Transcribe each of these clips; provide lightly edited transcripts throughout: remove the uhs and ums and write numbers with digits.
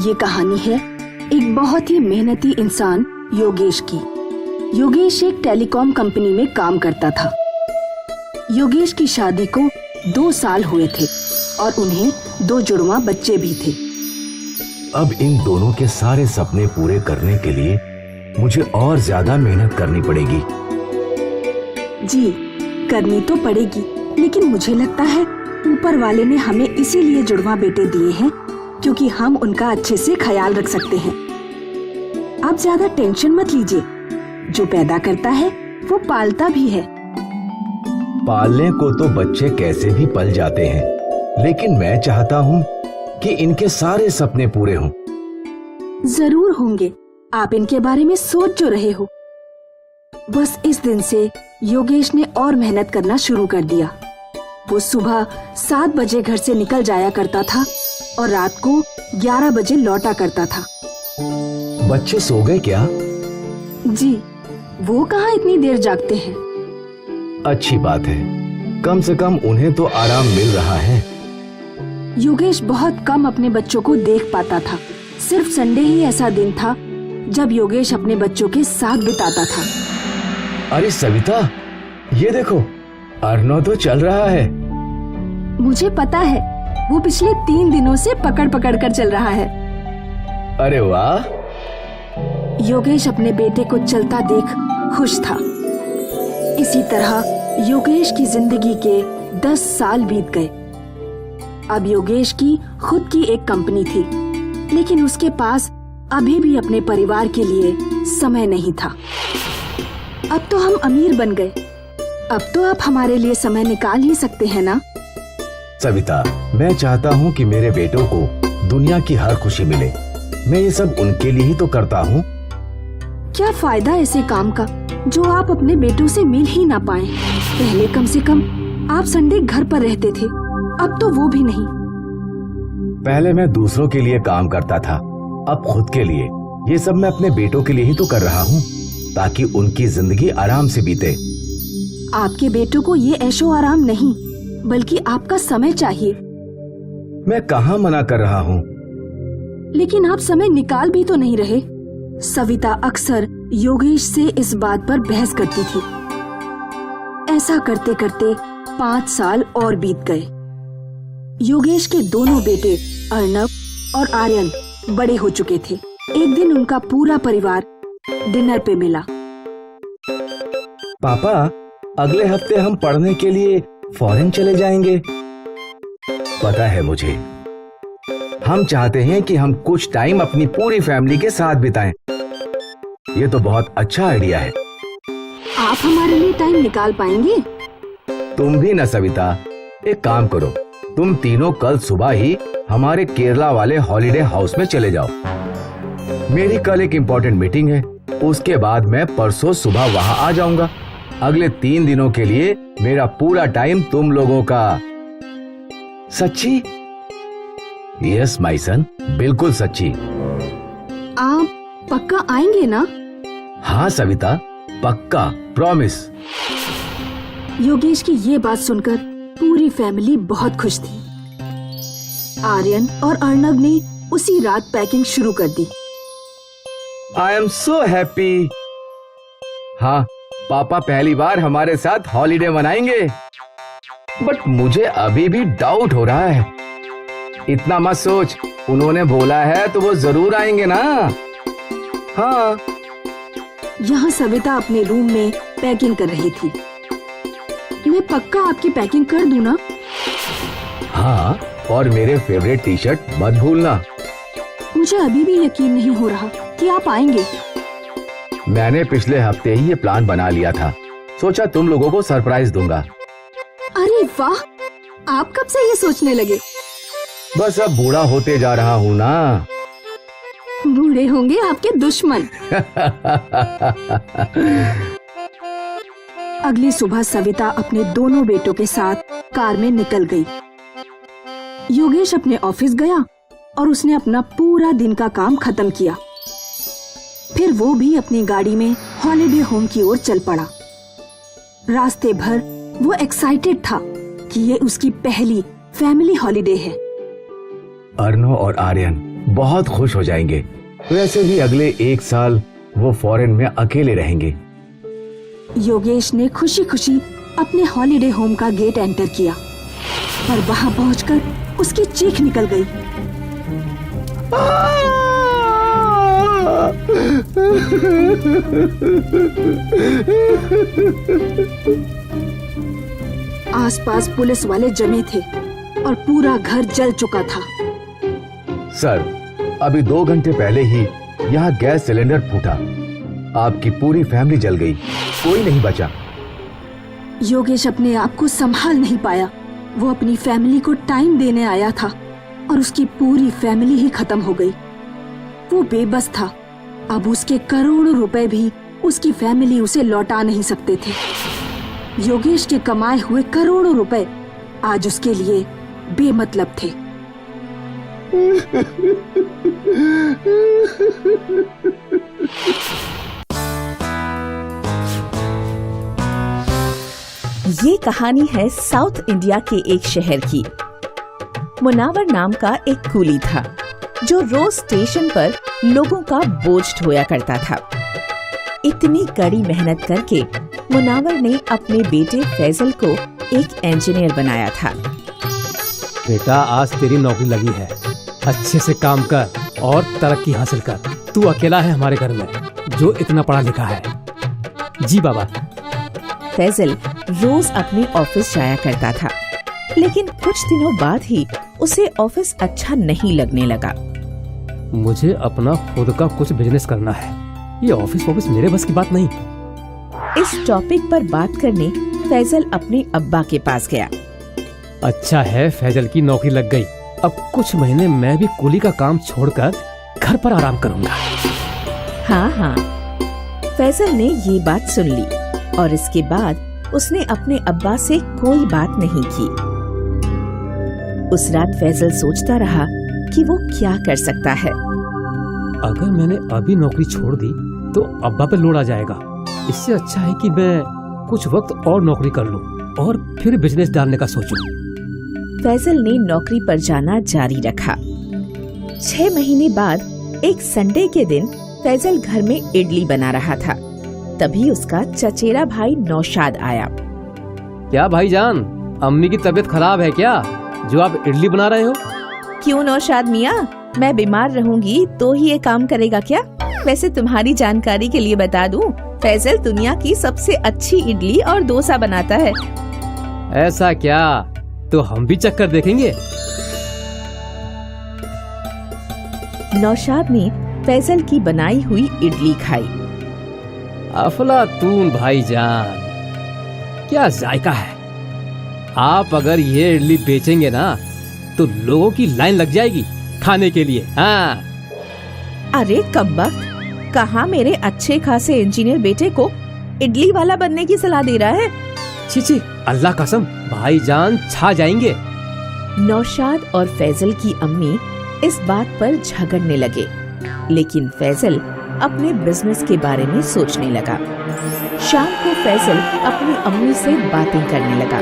ये कहानी है एक बहुत ही मेहनती इंसान योगेश की। योगेश एक टेलीकॉम कंपनी में काम करता था। योगेश की शादी को 2 साल हुए थे और उन्हें 2 जुड़वा बच्चे भी थे। अब इन दोनों के सारे सपने पूरे करने के लिए मुझे और ज्यादा मेहनत करनी पड़ेगी। जी, करनी तो पड़ेगी, लेकिन मुझे लगता है ऊपर वाले ने हमें इसीलिए जुड़वा बेटे दिए हैं क्योंकि हम उनका अच्छे से ख्याल रख सकते हैं। आप ज्यादा टेंशन मत लीजिए, जो पैदा करता है वो पालता भी है। पालने को तो बच्चे कैसे भी पल जाते हैं, लेकिन मैं चाहता हूँ कि इनके सारे सपने पूरे हों। जरूर होंगे, आप इनके बारे में सोच जो रहे हो। बस इस दिन से योगेश ने और मेहनत करना शुरू कर दिया। वो सुबह 7 बजे घर से निकल जाया करता था और रात को 11 बजे लौटा करता था। बच्चे सो गए क्या? जी, वो कहाँ इतनी देर जागते हैं। अच्छी बात है, कम से कम उन्हें तो आराम मिल रहा है। योगेश बहुत कम अपने बच्चों को देख पाता था। सिर्फ संडे ही ऐसा दिन था जब योगेश अपने बच्चों के साथ बिताता था। अरे सविता, ये देखो, अर्नो तो चल रहा है। मुझे पता है, वो पिछले 3 दिनों से पकड़ पकड़ कर चल रहा है। अरे वाह! योगेश अपने बेटे को चलता देख खुश था। इसी तरह योगेश की जिंदगी के 10 साल बीत गए। अब योगेश की खुद की एक कंपनी थी, लेकिन उसके पास अभी भी अपने परिवार के लिए समय नहीं था। अब तो हम अमीर बन गए, अब तो आप हमारे लिए समय निकाल ही सकते हैं ना? सविता, मैं चाहता हूँ कि मेरे बेटों को दुनिया की हर खुशी मिले। मैं ये सब उनके लिए ही तो करता हूँ। क्या फायदा ऐसे काम का जो आप अपने बेटों से मिल ही ना पाए। पहले कम से कम आप संडे घर पर रहते थे, अब तो वो भी नहीं। पहले मैं दूसरों के लिए काम करता था, अब खुद के लिए। ये सब मैं अपने बेटों के लिए ही तो कर रहा हूँ, ताकि उनकी जिंदगी आराम से बीते। आपके बेटों को ये ऐशो आराम नहीं, बल्कि आपका समय चाहिए। मैं कहाँ मना कर रहा हूँ, लेकिन आप समय निकाल भी तो नहीं रहे। सविता अक्सर योगेश से इस बात पर बहस करती थी। ऐसा करते करते 5 साल और बीत गए। योगेश के दोनों बेटे अर्नब और आर्यन बड़े हो चुके थे। एक दिन उनका पूरा परिवार डिनर पे मिला। पापा, अगले हफ्ते हम पढ़ने के लिए फॉरेन चले जाएंगे। पता है मुझे, हम चाहते हैं कि हम कुछ टाइम अपनी पूरी फैमिली के साथ बिताएं। ये तो बहुत अच्छा आइडिया है। आप हमारे लिए टाइम निकाल पाएंगे? तुम भी न सविता, एक काम करो, तुम तीनों कल सुबह ही हमारे केरला वाले हॉलिडे हाउस में चले जाओ। मेरी कल एक इम्पोर्टेंट मीटिंग है, उसके बाद मैं परसों सुबह वहां आ जाऊंगा। अगले 3 दिनों के लिए मेरा पूरा टाइम तुम लोगों का। सच्ची? यस माय सन, बिल्कुल सच्ची। आप पक्का आएंगे ना? हाँ सविता, पक्का, प्रॉमिस। योगेश की ये बात सुनकर पूरी फैमिली बहुत खुश थी। आर्यन और अर्नब ने उसी रात पैकिंग शुरू कर दी। I am so happy. हाँ, पापा पहली बार हमारे साथ हॉलिडे मनाएंगे। बट मुझे अभी भी डाउट हो रहा है। इतना मत सोच, उन्होंने बोला है तो वो जरूर आएंगे ना। हाँ। यहाँ सविता अपने रूम में पैकिंग कर रही थी। मैं पक्का आपकी पैकिंग कर दूं ना? हाँ, और मेरे फेवरेट टी-शर्ट मत भूलना। मुझे अभी भी यकीन नहीं हो रहा कि आप आएंगे। मैंने पिछले हफ्ते ही ये प्लान बना लिया था, सोचा तुम लोगों को सरप्राइज दूंगा। अरे वाह, आप कब से ये सोचने लगे? बस अब बूढ़ा होते जा रहा हूँ ना। बूढ़े होंगे आपके दुश्मन। अगली सुबह सविता अपने दोनों बेटों के साथ कार में निकल गई। योगेश अपने ऑफिस गया और उसने अपना पूरा दिन का काम खत्म किया। फिर वो भी अपनी गाड़ी में हॉलिडे होम की ओर चल पड़ा। रास्ते भर वो एक्साइटेड था कि ये उसकी पहली फैमिली हॉलिडे है। अर्नो और आर्यन, बहुत खुश हो जाएंगे। वैसे भी अगले 1 साल वो फॉरेन में अकेले रहेंगे। योगेश ने खुशी खुशी अपने हॉलिडे होम का गेट एंटर किया, पर वहां पहुंचकर उसकी चीख निकल गई। आसपास पुलिस वाले जमे थे और पूरा घर जल चुका था। सर, अभी 2 घंटे पहले ही यहाँ गैस सिलेंडर फूटा। आपकी पूरी फैमिली जल गई, कोई नहीं बचा। योगेश अपने आप को संभाल नहीं पाया। वो अपनी फैमिली को टाइम देने आया था और उसकी पूरी फैमिली ही खत्म हो गई। वो बेबस था। अब उसके करोड़ों रुपए भी उसकी फैमिली उसे लौटा नहीं सकते थे। योगेश के कमाए हुए करोड़ों रुपए आज उसके लिए बेमतलब थे। ये कहानी है साउथ इंडिया के एक शहर की। मुनावर नाम का एक कूली था जो रोज स्टेशन पर लोगों का बोझ ढोया करता था। इतनी कड़ी मेहनत करके मुनावर ने अपने बेटे फैजल को एक इंजीनियर बनाया था। बेटा, आज तेरी नौकरी लगी है, अच्छे से काम कर और तरक्की हासिल कर। तू अकेला है हमारे घर में जो इतना पढ़ा लिखा है। जी बाबा। फैजल रोज अपने ऑफिस जाया करता था, लेकिन कुछ दिनों बाद ही उसे ऑफिस अच्छा नहीं लगने लगा। मुझे अपना खुद का कुछ बिजनेस करना है, ये ऑफिस मेरे बस की बात नहीं। इस टॉपिक पर बात करने फैजल अपने अब्बा के पास गया। अच्छा है, फैजल की नौकरी लग गई। अब कुछ महीने मैं भी कूली का काम छोड़कर घर पर आराम करूंगा। हाँ, फैजल ने ये बात सुन ली और इसके बाद उसने अपने अब्बा से कोई बात नहीं की। उस रात फैजल सोचता रहा कि वो क्या कर सकता है। अगर मैंने अभी नौकरी छोड़ दी तो अब्बा पे लोड आ जाएगा। इससे अच्छा है कि मैं कुछ वक्त और नौकरी कर लूं और फिर बिजनेस डालने का सोचूं। फैजल ने नौकरी पर जाना जारी रखा। 6 महीने बाद एक संडे के दिन फैजल घर में इडली बना रहा था। तभी उसका चचेरा भाई नौशाद आया। क्या भाईजान, अम्मी की तबीयत खराब है क्या जो आप इडली बना रहे हो? क्यों नौशाद मियाँ, मैं बीमार रहूंगी तो ही ये काम करेगा क्या? वैसे तुम्हारी जानकारी के लिए बता दूं, फैजल दुनिया की सबसे अच्छी इडली और डोसा बनाता है। ऐसा क्या? तो हम भी चक्कर देखेंगे। नौशाद ने फैजल की बनाई हुई इडली खाई। अफलातून भाईजान, क्या जायका है। आप अगर ये इडली बेचेंगे ना तो लोगों की लाइन लग जाएगी खाने के लिए। हाँ। अरे कब्बक, कहाँ मेरे अच्छे खासे इंजीनियर बेटे को इडली वाला बनने की सलाह दे रहा है? छी, अल्लाह कसम, भाईजान छा जाएंगे। नौशाद और फैजल की अम्मी इस बात पर झगड़ने लगे, लेकिन फैजल अपने बिजनेस के बारे में सोचने लगा। शाम को फैजल अपनी अम्मी से बातें करने लगा।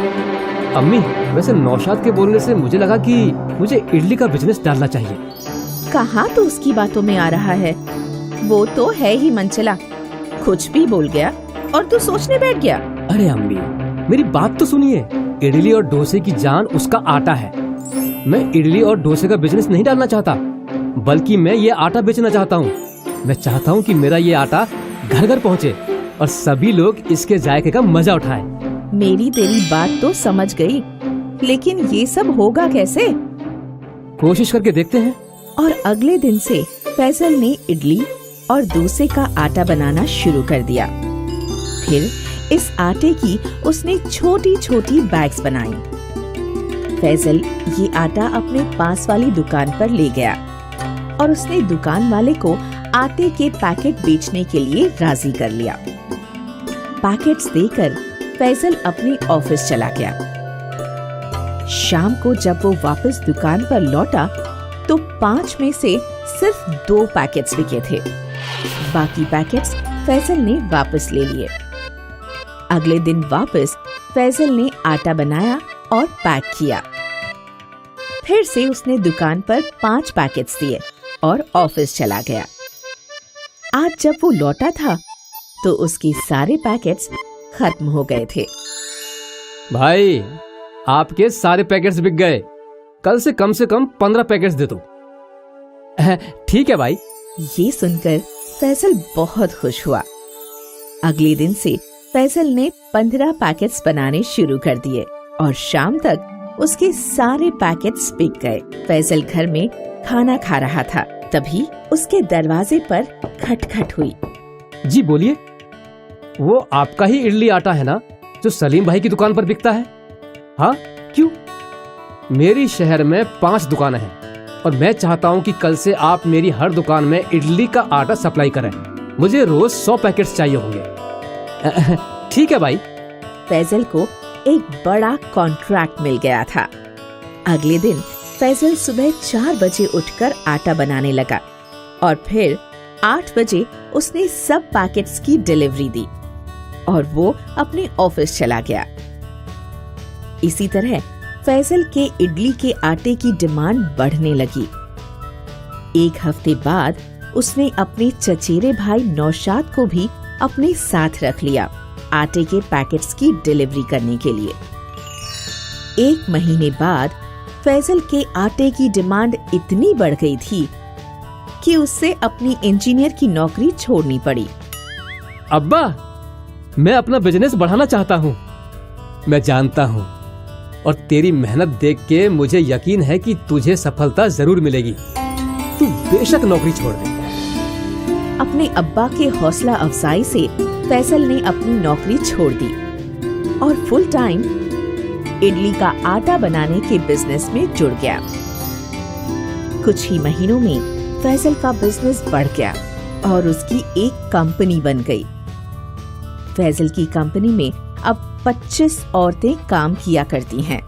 अम्मी, वैसे नौशाद के बोलने से मुझे लगा कि मुझे इडली का बिजनेस डालना चाहिए। कहाँ तो उसकी बातों में आ रहा है, वो तो है ही मनचला। कुछ भी बोल गया और तू सोचने बैठ गया। अरे अम्मी, मेरी बात तो सुनिए। इडली और डोसे की जान उसका आटा है। मैं इडली और डोसे का बिजनेस नहीं डालना चाहता, बल्कि मैं ये आटा बेचना चाहता हूँ। मैं चाहता हूँ कि मेरा ये आटा घर घर पहुँचे और सभी लोग इसके जायके का मजा उठाएं। मेरी तेरी बात तो समझ गई, लेकिन ये सब होगा कैसे? कोशिश करके देखते हैं। और अगले दिन से फैजल ने इडली और डोसे का आटा बनाना शुरू कर दिया। फिर इस आटे की उसने छोटी छोटी बैग्स बनाई। फैजल ये आटा अपने पास वाली दुकान पर ले गया और उसने दुकान वाले को आटे के पैकेट बेचने के लिए राजी कर लिया। पैकेट्स देकर फैजल अपने ऑफिस चला गया। शाम को जब वो वापस दुकान पर लौटा तो 5 में से सिर्फ 2 पैकेट्स बिके थे। बाकी पैकेट्स फैजल ने वापस ले लिए। अगले दिन वापस फैजल ने आटा बनाया और पैक किया। फिर से उसने दुकान पर 5 पैकेट्स दिए और ऑफिस चला गया। आज जब वो लौटा था तो उसके सारे पैकेट्स खत्म हो गए थे। भाई, आपके सारे पैकेट्स बिक गए। कल से कम 15 पैकेट्स दे दो। ठीक है भाई। ये सुनकर फैसल बहुत खुश हुआ। अगले दिन से फैसल ने 15 पैकेट्स बनाने शुरू कर दिए और शाम तक उसके सारे पैकेट्स बिक गए। फैसल घर में खाना खा रहा था, तभी उसके दरवाजे पर खटखट हुई। जी बोलिए। वो आपका ही इडली आटा है ना, जो सलीम भाई की दुकान पर बिकता है? हाँ, क्यों? मेरी शहर में 5 दुकानें हैं और मैं चाहता हूँ कि कल से आप मेरी हर दुकान में इडली का आटा सप्लाई करें। मुझे रोज 100 पैकेट्स चाहिए होंगे। ठीक है भाई। फैसल को एक बड़ा कॉन्ट्रैक्ट मिल गया था। अगले दिन फैसल सुबह 4 बजे उठकर आटा बनाने लगा और फिर 8 बजे उसने सब पैकेट्स की डिलीवरी दी और वो अपने ऑफिस चला गया। इसी तरह फैसल के इडली के आटे की डिमांड बढ़ने लगी। एक हफ्ते बाद उसने अपने चचेरे भाई नौशाद को भी अपने साथ रख लिया आटे के पैकेट्स की डिलीवरी करने के लिए। 1 महीने बाद फैसल के आटे की डिमांड इतनी बढ़ गई थी कि उससे अपनी इंजीनियर की नौकरी छोड़नी पड़ी। अब्बा, मैं अपना बिजनेस बढ़ाना चाहता हूँ। मैं जानता हूँ और तेरी मेहनत देख के मुझे यकीन है कि तुझे सफलता जरूर मिलेगी। तू बेशक नौकरी छोड़ दे। अपने अब्बा के हौसला अफजाई से फैसल ने अपनी नौकरी छोड़ दी और फुल टाइम इडली का आटा बनाने के बिजनेस में जुड़ गया। कुछ ही महीनों में फैसल का बिजनेस बढ़ गया और उसकी एक कंपनी बन गई। फैसल की कंपनी में अब 25 औरतें काम किया करती हैं।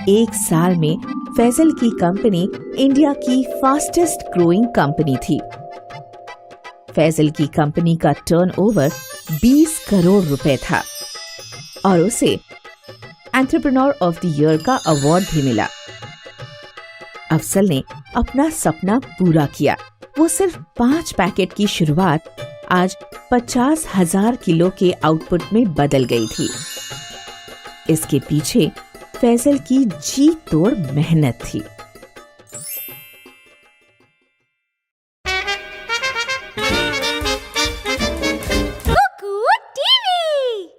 1 साल में फैसल की कंपनी इंडिया की फास्टेस्ट ग्रोइंग कंपनी थी। फैसल की कंपनी का टर्नओवर 20 करोड़ रुपए था और उसे एंटरप्रेन्योर ऑफ द ईयर का अवार्ड भी मिला। अफसल ने अपना सपना पूरा किया। वो सिर्फ 5 पैकेट की शुरुआत आज 50,000 किलो के आउटपुट में बदल गई थी। इसके पीछे फैसल की जी तोड़ मेहनत थी।